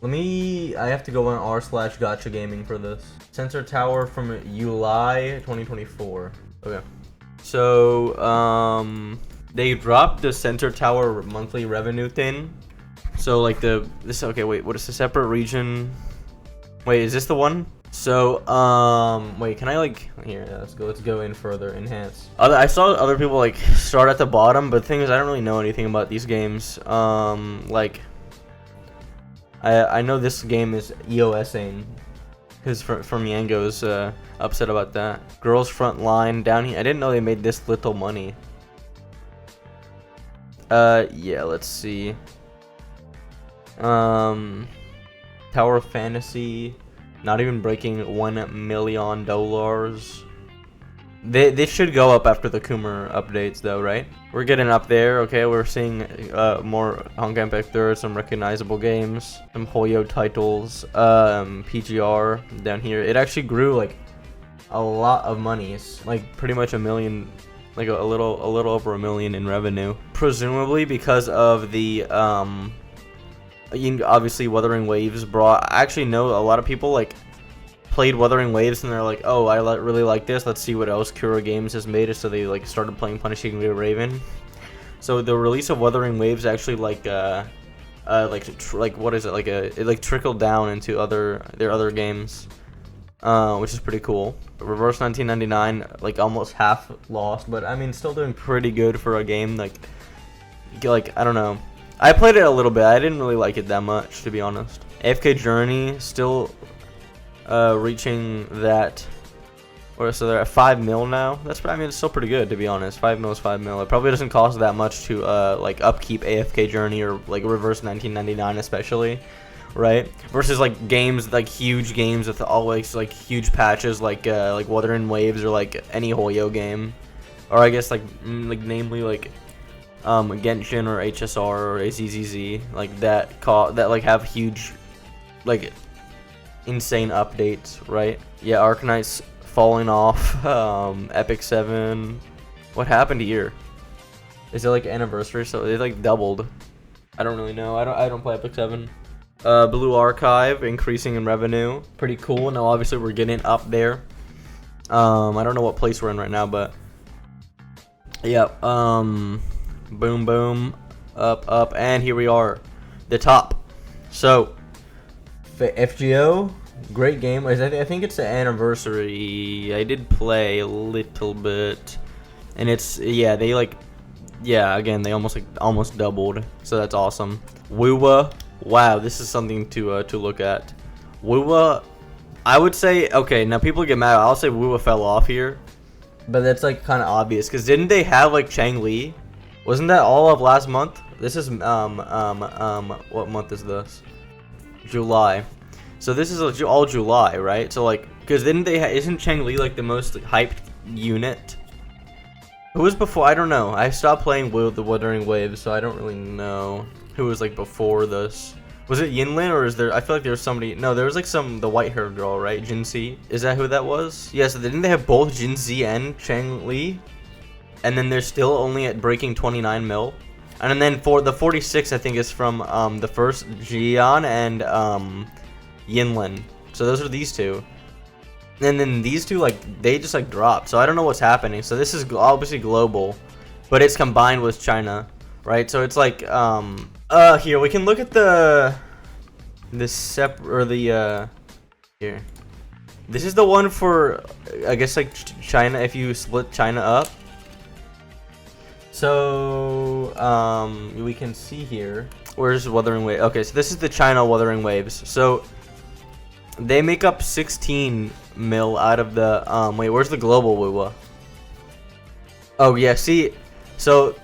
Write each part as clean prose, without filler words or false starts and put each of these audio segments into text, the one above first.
I have to go on r/gacha gaming for this. Sensor Tower from July 2024. Okay. So, they dropped the Sensor Tower monthly revenue thing. So, like okay, wait, what is the separate region? Wait, is this the one? So, wait, can I here, let's go in further, enhance. I saw other people like start at the bottom, but the thing is I don't really know anything about these games. I know this game is EOSing, because from Yango's upset about that. Girls Front Line down here. I didn't know they made this little money. Yeah, let's see. Tower of Fantasy, not even breaking $1 million. They should go up after the Coomer updates, though, right? We're getting up there, okay? We're seeing more Honkai Impact 3, some recognizable games, some Hoyo titles, PGR down here. It actually grew like a lot of monies, like pretty much $1 million, like a little over $1 million in revenue, presumably because of the obviously Wuthering Waves brought. I actually know a lot of people like played Wuthering Waves and they're like, oh, I really like this, let's see what else Kura Games has made. So they like started playing Punishing the Raven. So the release of Wuthering Waves actually what is it, it trickled down into their other games, which is pretty cool. Reverse 1999 like almost half lost, but I mean still doing pretty good for a game like I don't know. I played it a little bit. I didn't really like it that much, to be honest. AFK Journey still reaching that, so they're at 5 mil now. I mean, it's still pretty good, to be honest. 5 mil is 5 mil. It probably doesn't cost that much to like upkeep AFK Journey or like Reverse 1999 especially, right? Versus like games, like huge games with always like huge patches like Wuthering Waves or like any Hoyo game, or I guess namely like Genshin or HSR or AZZZ, like that like have huge like insane updates, right? Yeah, Arcanite's falling off. Epic 7. What happened here? Is it like anniversary? So they like doubled. I don't really know. I don't play Epic 7. Blue Archive increasing in revenue. Pretty cool. Now obviously we're getting up there. I don't know what place we're in right now, but yeah. Boom boom. Up, and here we are. The top. So FGO, great game. I think it's the anniversary. I did play a little bit, and again they almost doubled, so that's awesome. WUWA, wow, this is something to look at. WUWA, I would say, okay, now people get mad. I'll say WUWA fell off here, but that's like kind of obvious because didn't they have like Changli? Wasn't that all of last month? This is what month is this? July. So this is all July, right? So like, because didn't they isn't Changli like the most hyped unit? Who was before? I don't know. I stopped playing the Wuthering Waves, so I don't really know who was like before this. Was it Yinlin, or is there? I feel like there was somebody. No, there was like the white-haired girl, right? Jinzi. Is that who that was? Yeah. So didn't they have both Jinzi and Changli? And then they're still only at breaking 29 mil. And then for the 46, I think is from the first Jian and Yinlin. So those are these two. And then these two they just dropped. So I don't know what's happening. So this is obviously global, but it's combined with China, right? So it's like here we can look at here. This is the one for I guess like China if you split China up. So we can see here. Where's Wuthering Waves? Okay, so this is the China Wuthering Waves. So they make up 16 mil out of the wait, where's the global WUWA? Oh yeah, see, so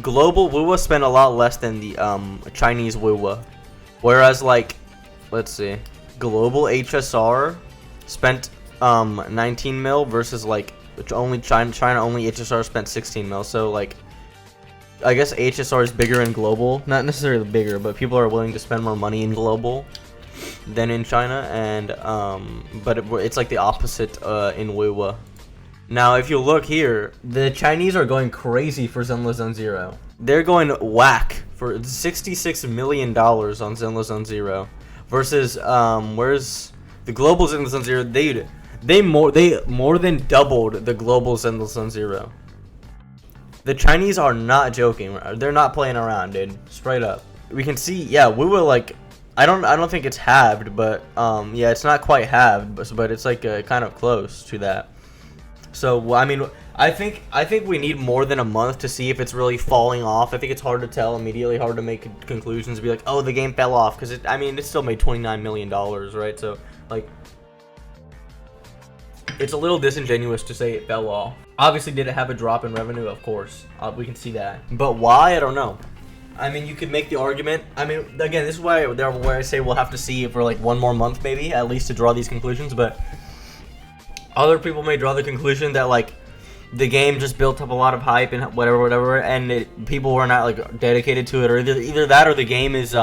global WUWA spent a lot less than the Chinese WUWA, whereas like, let's see, global HSR spent 19 mil versus like only China only HSR spent 16 mil. So like, I guess HSR is bigger in global, not necessarily bigger, but people are willing to spend more money in global than in China, and but it's like the opposite in WUWA. Now, if you look here, the Chinese are going crazy for Zenless Zone Zero. They're going whack for $66 million on Zenless Zone Zero, versus where's the global Zenless Zone Zero? They more than doubled the global Zenless Zone Zero. The Chinese are not joking. They're not playing around, dude. Straight up. We can see, yeah, we were like, I don't think it's halved, but yeah, it's not quite halved, but it's like kind of close to that. So I mean, I think we need more than a month to see if it's really falling off. I think it's hard to tell immediately, hard to make conclusions, be like, oh, the game fell off, because I mean, it still made $29 million, right? So like, it's a little disingenuous to say it fell off. Obviously, did it have a drop in revenue? Of course, we can see that. But why? I don't know. I mean, you could make the argument. I mean, again, this is where I say we'll have to see for like one more month, maybe, at least to draw these conclusions. But other people may draw the conclusion that like the game just built up a lot of hype and whatever, and people were not like dedicated to it, or either that or the game is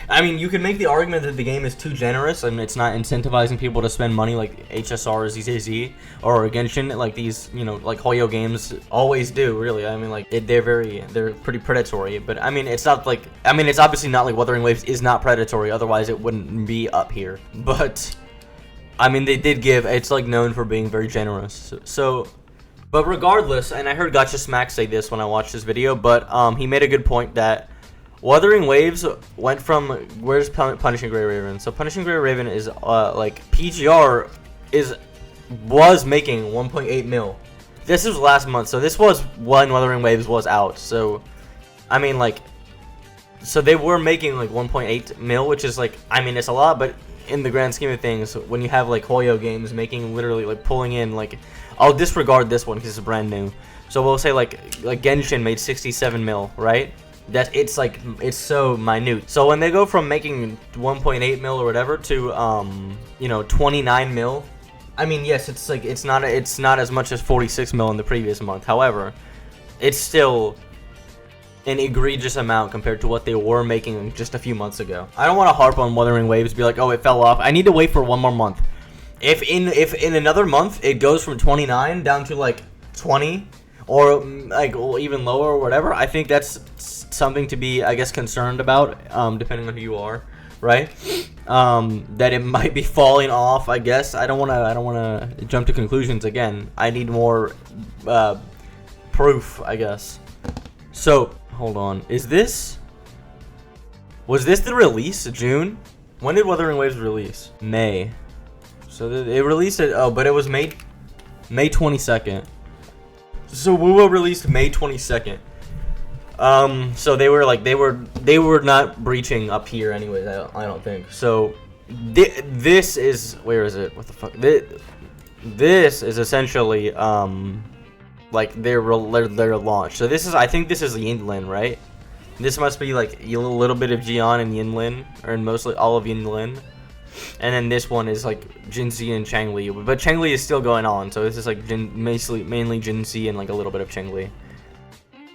I mean, you could make the argument that the game is too generous and it's not incentivizing people to spend money like HSR or ZZZ or Genshin, like these, you know, like Hoyo games always do, really. I mean, like, they're pretty predatory, but I mean, it's not like, I mean, it's obviously not like Wuthering Waves is not predatory, otherwise it wouldn't be up here, but, I mean, they did give, it's like known for being very generous, so, but regardless, and I heard Gacha Smack say this when I watched this video, but he made a good point that Wuthering Waves went from, where's Punishing Grey Raven? So Punishing Grey Raven is like PGR was making 1.8 mil. This was last month, so this was when Wuthering Waves was out. So I mean, like, so they were making like 1.8 mil, which is like, I mean, it's a lot, but in the grand scheme of things, when you have like Hoyo games making literally like pulling in, like, I'll disregard this one because it's brand new. So we'll say like Genshin made 67 mil, right? That it's like, it's so minute. So when they go from making 1.8 mil or whatever to you know, 29 mil, I mean, yes, it's like, it's not as much as 46 mil in the previous month. However, it's still an egregious amount compared to what they were making just a few months ago. I don't want to harp on Wuthering Waves, be like, oh, it fell off. I need to wait for one more month. If in another month it goes from 29 down to like 20 or like even lower or whatever, I think that's something to be, I guess, concerned about, depending on who you are, right? That it might be falling off, I guess. I don't wanna jump to conclusions again. I need more proof, I guess. So hold on, was this the release? June? When did Wuthering Waves release? May. So it released it. Oh, but it was May 22nd. So WoWo released May 22nd. So they were not breaching up here anyways, I don't think. So this is, where is it? What the fuck? This is essentially like their launch. So this is, I think this is Yinlin, right? This must be like a little bit of Jian and Yinlin, or mostly all of Yinlin. And then this one is like Jinzi and Changli, but Changli is still going on. So this is like mainly Jinzi and like a little bit of Changli.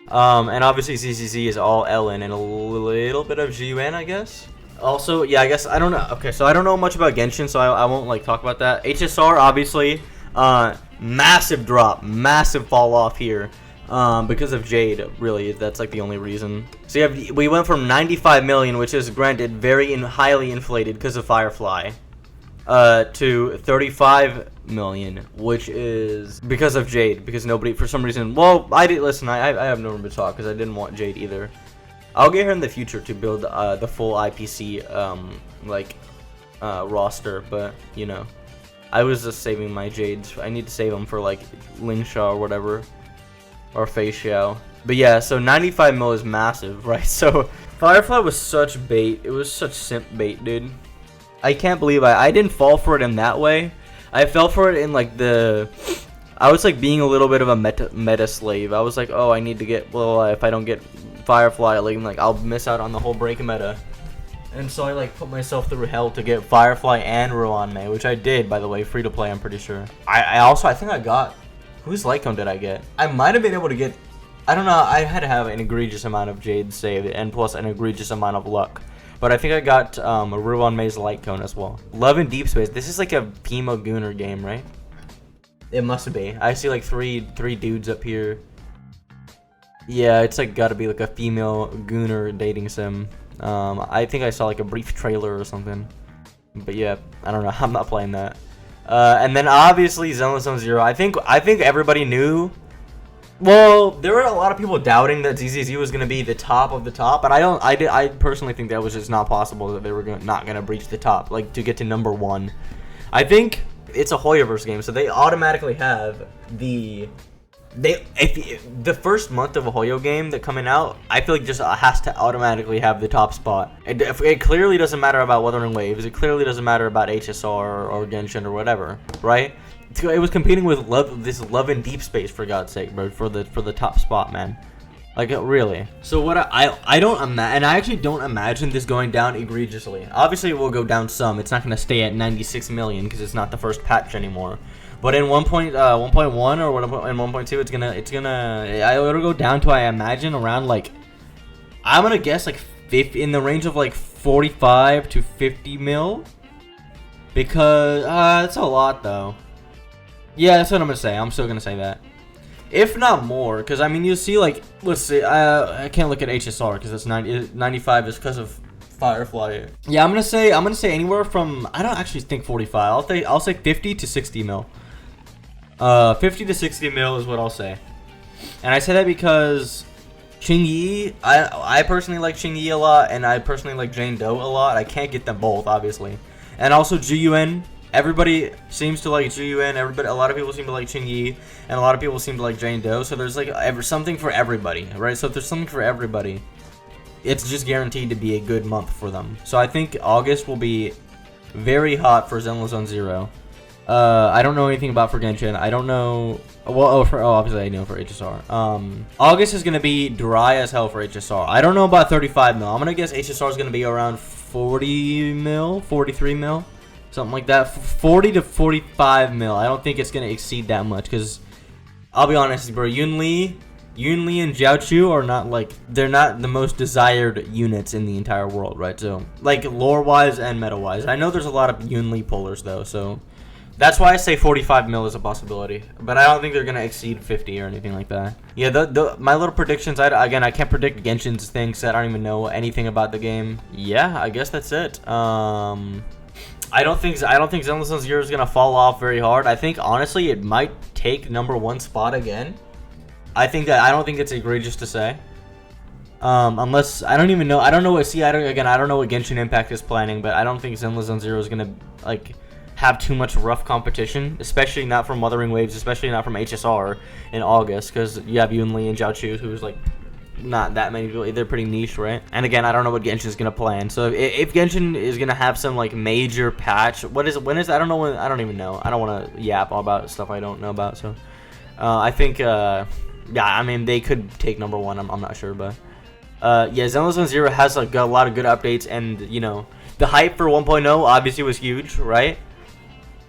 And obviously CCC is all Ellen and a little bit of Jiuan, I guess. Also, yeah, I guess, I don't know. Okay, so I don't know much about Genshin, so I won't like talk about that. HSR, obviously, massive drop, massive fall off here, because of Jade. Really, that's like the only reason. So we went from 95 million, which is granted very highly inflated because of Firefly, to 35 million, which is because of Jade, because nobody, for some reason, well, I have no room to talk because I didn't want Jade either. I'll get her in the future to build the full IPC roster, but you know, I was just saving my Jades. I need to save them for like Lingsha or whatever, or Fei Xiao. But yeah, so 95 mil is massive, right? So Firefly was such bait. It was such simp bait, dude. I can't believe I didn't fall for it in that way. I fell for it in like I was like being a little bit of a meta slave. I was like, oh, I need to get, well, if I don't get Firefly, like I'll miss out on the whole break meta. And so I like put myself through hell to get Firefly and Ruanmei, which I did, by the way, free to play, I'm pretty sure. I think I got, whose light cone did I get? I might have been able to get, I don't know, I had to have an egregious amount of Jade saved and plus an egregious amount of luck. But I think I got Ruanmei's light cone as well. Love in Deep Space. This is like a Pima Gooner game, right? It must be. I see like three dudes up here. Yeah, it's like gotta be like a female Gooner dating sim. I think I saw like a brief trailer or something. But yeah, I don't know. I'm not playing that. And then obviously Zenless Zone Zero. I think everybody knew. Well, there were a lot of people doubting that ZZZ was going to be the top of the top, but I personally think that was just not possible, that they were not going to breach the top, like to get to number 1. I think it's a Hoyoverse game, so they automatically have the first month of a Hoyo game that coming out, I feel like just has to automatically have the top spot. It clearly doesn't matter about Wuthering Waves. It clearly doesn't matter about HSR or Genshin or whatever, right? It was competing with Love and Deep Space, for God's sake, bro, for the top spot, man. Like, really. So what I don't imagine, and I actually don't imagine this going down egregiously. Obviously, it will go down some. It's not going to stay at 96 million because it's not the first patch anymore. But in 1.1 or in 1.2, it'll go down to, I imagine, around like, I'm gonna guess like 50, in the range of like 45 to 50 mil, because that's a lot though. Yeah, that's what I'm gonna say. I'm still gonna say that, if not more, because I mean you see like, let's see, I can't look at HSR because it's 95 is because of Firefly. Yeah, I'm gonna say anywhere from, I don't actually think 45. I'll say 50 to 60 mil. 50 to 60 mil is what I'll say. And I say that because Qingyi, I personally like Qingyi a lot, and I personally like Jane Doe a lot. I can't get them both, obviously. And also Jiyuan. Everybody seems to like Jiyuan. A lot of people seem to like Qingyi, and a lot of people seem to like Jane Doe. So there's like something for everybody, right? So if there's something for everybody, it's just guaranteed to be a good month for them. So I think August will be very hot for Zenless Zone Zero. I don't know anything about for Genshin. I don't know. Well, obviously I know for HSR. August is gonna be dry as hell for HSR. I don't know about 35 mil. I'm gonna guess HSR is gonna be around 40 mil, 43 mil, something like that. 40 to 45 mil. I don't think it's gonna exceed that much, because I'll be honest, bro. Yunli and Jiaochu are not like, they're not the most desired units in the entire world, right? So like lore wise and meta wise, I know there's a lot of Yunli pullers though, so. That's why I say 45 mil is a possibility, but I don't think they're gonna exceed 50 or anything like that. Yeah, my little predictions. I can't predict Genshin's things. I don't even know anything about the game. Yeah, I guess that's it. I don't think Zenless Zone Zero is gonna fall off very hard. I think honestly it might take number 1 spot again. I don't think it's egregious to say. Unless I don't even know. I don't know what. See, I don't know what Genshin Impact is planning, but I don't think Zenless Zone Zero is gonna like have too much rough competition, especially not from Wuthering Waves, especially not from HSR in August, because you have Yunli and Jiaochu, who's like not that many people. They're pretty niche, right? And again, I don't know what Genshin is gonna plan. So if Genshin is gonna have some like major patch, when is I don't know when. I don't even know. I don't want to yap about stuff I don't know about. So I think yeah, I mean they could take number 1. I'm not sure, but yeah, Zenless Zone Zero has like got a lot of good updates, and you know the hype for 1.0 obviously was huge, right?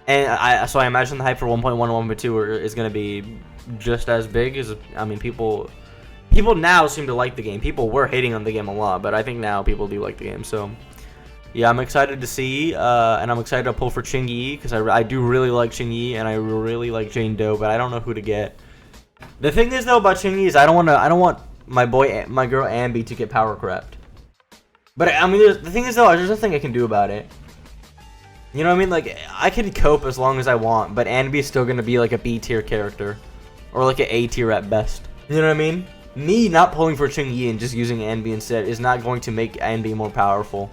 And so I imagine the hype for 1.1 and 1.2 is going to be just as big. As I mean, people now seem to like the game. People were hating on the game a lot, but I think now people do like the game. So yeah, I'm excited to see, and I'm excited to pull for Qingyi, because I do really like Qingyi, and I really like Jane Doe, but I don't know who to get. The thing is though about Qingyi is I don't want my girl Ambi to get power crept. But I mean, the thing is though, there's nothing I can do about it. You know what I mean? Like, I can cope as long as I want, but Anby is still going to be like a B tier character. Or like an A tier at best. You know what I mean? Me not pulling for Qingyi and just using Anby instead is not going to make Anby more powerful.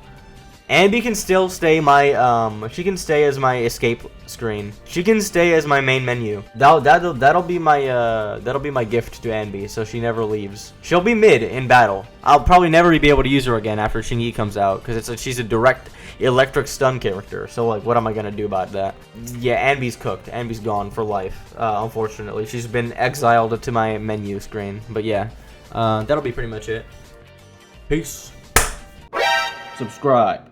Anby can still stay my, she can stay as my escape screen. She can stay as my main menu. That'll be my gift to Anby, so she never leaves. She'll be mid in battle. I'll probably never be able to use her again after Qingyi comes out, because it's like she's a direct electric stun character. So like, what am I gonna do about that? Yeah, Anby's cooked. Anby's gone for life. Unfortunately, she's been exiled to my menu screen. But yeah, that'll be pretty much it. Peace. Subscribe.